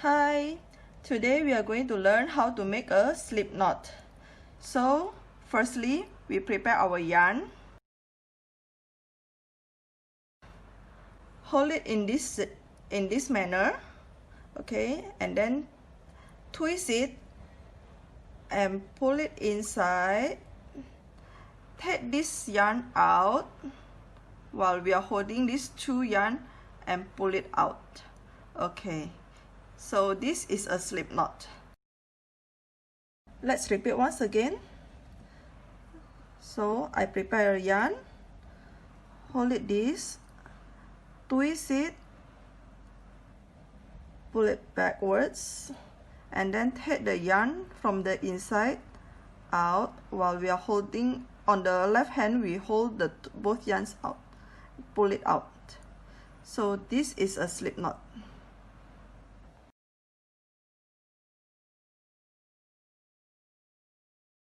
Hi, today we are going to learn how to make a slip knot. So, firstly, we prepare our yarn. Hold it in this manner, okay, and then twist it and pull it inside. Take this yarn out while we are holding these two yarn and pull it out. Okay. So this is a slip knot. Let's repeat once again. So I prepare a yarn, hold it this, twist it, pull it backwards, and then take the yarn from the inside out while we are holding. On the left hand, we hold both yarns out, pull it out. So this is a slip knot.